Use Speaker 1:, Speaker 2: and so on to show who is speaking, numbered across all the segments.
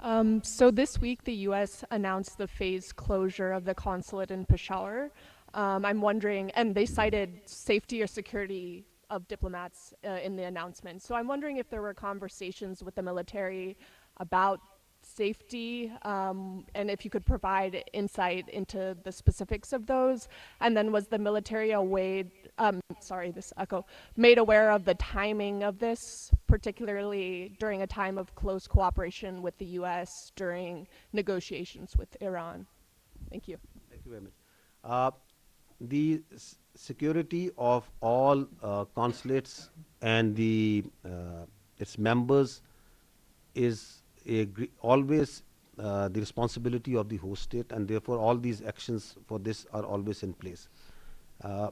Speaker 1: So this week, the U.S. announced the phased closure of the consulate in Peshawar. I'm wondering, and they cited safety or security of diplomats in the announcement. So I'm wondering if there were conversations with the military about safety, and if you could provide insight into the specifics of those. And then was the military made aware of the timing of this, particularly during a time of close cooperation with the U.S. during negotiations with Iran? Thank you.
Speaker 2: Thank you very much. Uh, the security of all consulates and its members is always the responsibility of the host state, and therefore all these actions for this are always in place. Uh,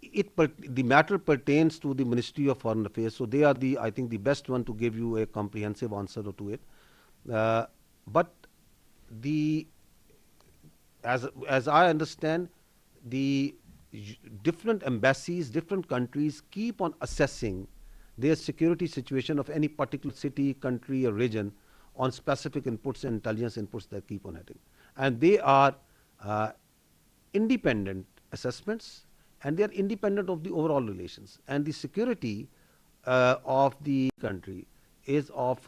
Speaker 2: it, the matter pertains to the Ministry of Foreign Affairs, so they are I think, the best one to give you a comprehensive answer to it. But the as I understand, the different embassies, different countries keep on assessing their security situation of any particular city, country, or region on specific inputs and intelligence inputs that keep on having. And they are uh, independent assessments, and they are independent of the overall relations. And the security of the country is of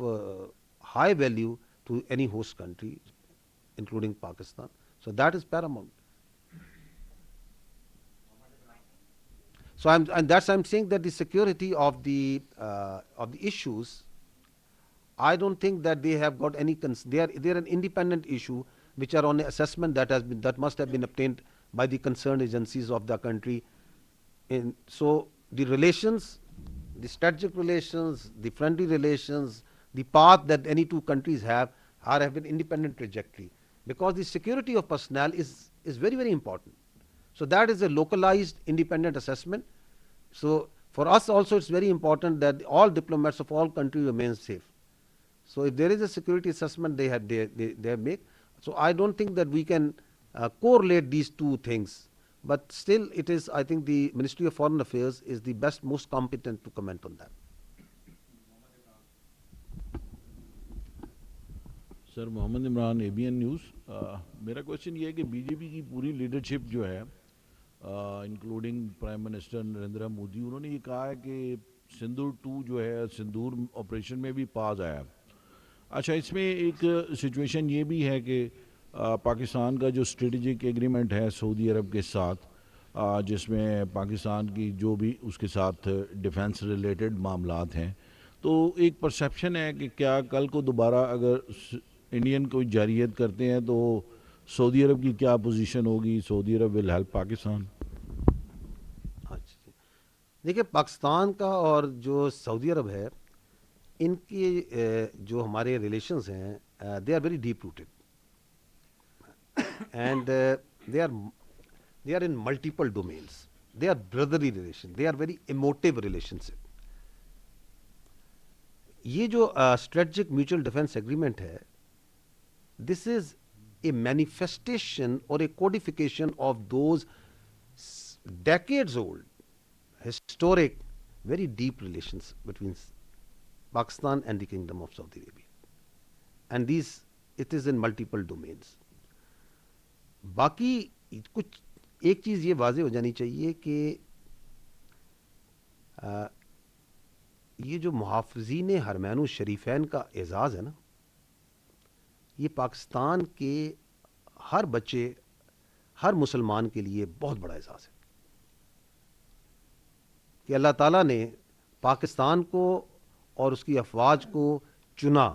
Speaker 2: high value to any host country, including Pakistan. So that is paramount. So I'm saying that the security of the issues, I don't think that they have got any they're an independent issue which are on assessment that must have been obtained by the concerned agencies of the country. So the relations, the strategic relations, the friendly relations, the path that any two countries have an independent trajectory, because the security of personnel is very, very important. So that is a localized independent assessment. So for us also it's very important that all diplomats of all countries remain safe. So if there is a security assessment they make, so I don't think that we can correlate these two things. But still, it is, I think, the Ministry of Foreign Affairs is the best, most competent to comment on that.
Speaker 3: Sir Muhammad Imran ABN news. میرا question یہ ہے کہ B J پی کی پوری leadership جو ہے including prime minister Narendra Modi, انہوں نے یہ کہا ہے کہ سندور 2 جو ہے سندور آپریشن میں بھی پاز آیا. اچھا، اس میں ایک سچویشن یہ بھی ہے کہ پاکستان کا جو اسٹریٹجک ایگریمنٹ ہے سعودی عرب کے ساتھ، جس میں پاکستان کی جو بھی اس کے ساتھ ڈیفنس ریلیٹڈ معاملات ہیں، تو ایک پرسیپشن ہے کہ کیا کل کو دوبارہ اگر انڈین کوئی جارحیت کرتے ہیں تو سعودی عرب کی کیا پوزیشن ہوگی؟ سعودی عرب ول ہیلپ پاکستان.
Speaker 2: دیکھیے، پاکستان کا اور جو سعودی عرب ہے، ان کی جو ہمارے ریلیشنز ہیں، they are very deep rooted and they are in multiple domains. They are brotherly relation, they are very emotive relationship. یہ جو اسٹریٹجک میوچل ڈیفینس ایگریمنٹ ہے، دس از اے مینیفیسٹیشن اور a codification of those decades old, historic, very deep relations between Pakistan and the Kingdom of Saudi Arabia. And it is in multiple domains. باقی کچھ ایک چیز یہ واضح ہو جانی چاہیے کہ یہ جو محافظین حرمین الشریفین کا اعزاز ہے نا، یہ پاکستان کے ہر بچے، ہر مسلمان کے لیے بہت بڑا اعزاز ہے کہ اللہ تعالیٰ نے پاکستان کو اور اس کی افواج کو چنا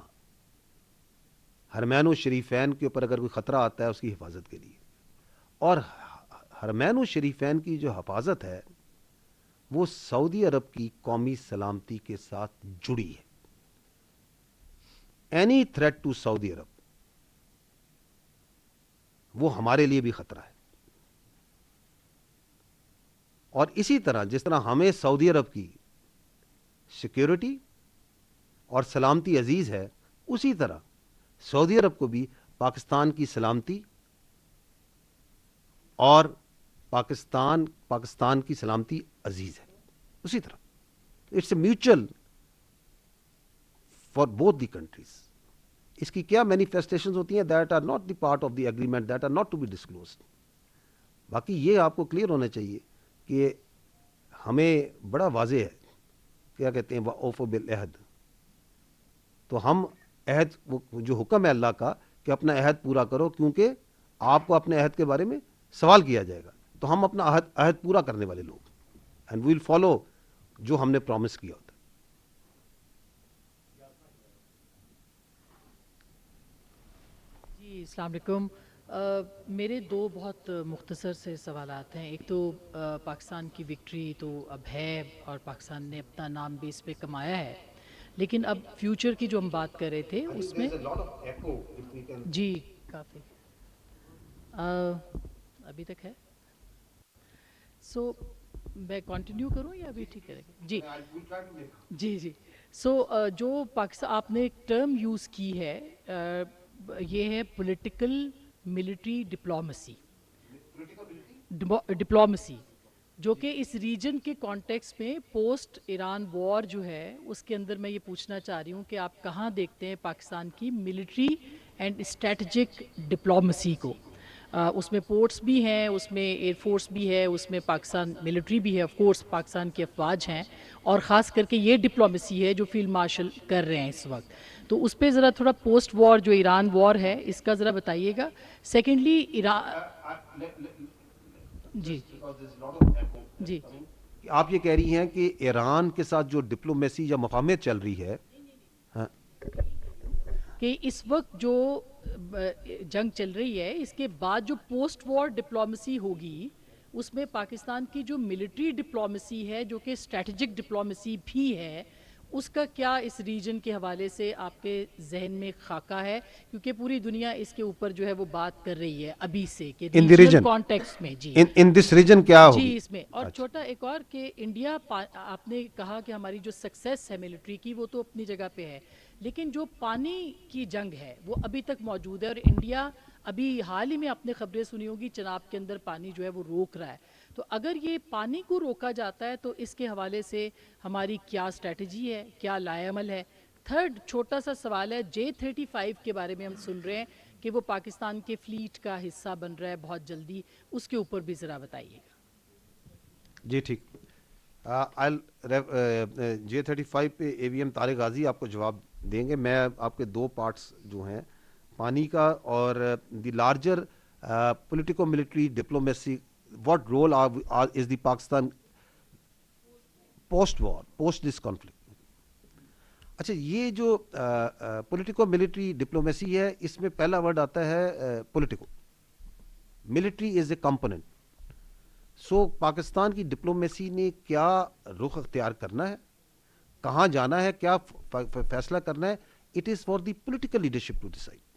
Speaker 2: حرمین الشریفین کے اوپر اگر کوئی خطرہ آتا ہے اس کی حفاظت کے لیے. اور حرمین الشریفین کی جو حفاظت ہے وہ سعودی عرب کی قومی سلامتی کے ساتھ جڑی ہے. اینی تھریٹ ٹو سعودی عرب وہ ہمارے لیے بھی خطرہ ہے. اور اسی طرح جس طرح ہمیں سعودی عرب کی سیکیورٹی اور سلامتی عزیز ہے، اسی طرح سعودی عرب کو بھی پاکستان کی سلامتی اور پاکستان کی سلامتی عزیز ہے. اسی طرح it's a mutual for both the countries. اس کی کیا مینیفیسٹیشنز ہوتی ہیں that are not the part of the agreement, that are not to be disclosed. باقی یہ آپ کو کلیئر ہونا چاہیے کہ ہمیں بڑا واضح ہے, کیا کہتے ہیں, اوفو بالعہد. تو ہم عہد, جو حکم ہے اللہ کا کہ اپنا عہد پورا کرو, کیونکہ آپ کو اپنے عہد کے بارے میں سوال کیا جائے گا, تو ہم اپنا عہد پورا کرنے والے لوگ, اینڈ وی ول فالو جو ہم نے پرومس کیا ہوتا ہے.
Speaker 4: جی السلام علیکم. میرے دو بہت مختصر سے سوالات ہیں. ایک تو پاکستان کی وکٹری تو اب ہے اور پاکستان نے اپنا نام بھی اس پہ کمایا ہے, لیکن اب فیوچر کی جو ہم بات کر رہے تھے اس میں جی کافی ابھی تک ہے. سو میں کنٹینیو کروں یا ابھی ٹھیک ہے؟ جی جی جی. سو جو پاکستان آپ نے ایک ٹرم یوز کی ہے, یہ ہے پولیٹیکل ملٹری ڈپلومیسی, جو کہ اس ریجن کے کانٹیکس میں پوسٹ ایران وار جو ہے اس کے اندر میں یہ پوچھنا چاہ رہی ہوں کہ آپ کہاں دیکھتے ہیں پاکستان کی ملٹری اینڈ اسٹریٹجک ڈپلومیسی کو. اس میں پورٹس بھی ہیں, اس میں ایئر فورس بھی ہے, اس میں پاکستان ملٹری بھی ہے, آف کورس پاکستان کی افواج ہیں, اور خاص کر کے یہ ڈپلومیسی ہے جو فیلڈ مارشل کر رہے ہیں اس وقت. تو اس پہ ذرا تھوڑا پوسٹ وار جو ایران وار ہے اس کا ذرا بتائیے گا. سیکنڈلی جی جی
Speaker 2: آپ یہ کہہ رہی ہیں کہ ایران کے ساتھ جو ڈپلومیسی یا مفاہمت چل رہی ہے,
Speaker 4: کہ اس وقت جو جنگ چل رہی ہے اس کے بعد جو پوسٹ وار ڈپلومیسی ہوگی اس میں پاکستان کی جو ملٹری ڈپلومیسی ہے جو کہ اسٹریٹجک ڈپلومیسی بھی ہے, اس کا کیا اس ریجن کے حوالے سے آپ کے ذہن میں خاکہ ہے, کیونکہ پوری دنیا اس کے اوپر جو ہے وہ بات کر رہی ہے ابھی سے کہ ریجنل کانٹیکسٹ میں. جی
Speaker 2: ان دس ریجن کیا ہوگی
Speaker 4: جی اس میں. اور چھوٹا ایک اور کہ انڈیا, آپ نے کہا کہ ہماری جو سکسیس ہے ملٹری کی وہ تو اپنی جگہ پہ ہے, لیکن جو پانی کی جنگ ہے وہ ابھی تک موجود ہے, اور انڈیا ابھی حال ہی میں آپ نے خبریں سنی ہوگی چناب کے اندر پانی جو ہے وہ روک رہا ہے. تو اگر یہ پانی کو روکا جاتا ہے تو اس کے حوالے سے ہماری کیا اسٹریٹجی ہے, کیا لائے عمل ہے. تھرڈ چھوٹا سا سوال ہے, J-35 کے بارے میں ہم سن رہے ہیں کہ وہ پاکستان کے فلیٹ کا حصہ بن رہا ہے بہت جلدی, اس کے اوپر بھی ذرا بتائیے گا.
Speaker 2: جی ٹھیک. J-35 پہ AVM طارق غازی آپ کو جواب دیں گے. میں آپ کے دو پارٹس جو ہیں پانی کا اور the larger politico military diplomacy, what role is the Pakistan post war, post this conflict. اچھا, یہ جو پولیٹیکو ملٹری ڈپلومیسی ہے اس میں پہلا ورڈ آتا ہے پولیٹیکو, ملٹری از اے کمپوننٹ. سو پاکستان کی ڈپلومیسی نے کیا رخ اختیار کرنا ہے, کہاں جانا ہے, کیا فیصلہ کرنا ہے, it is for the political leadership to decide.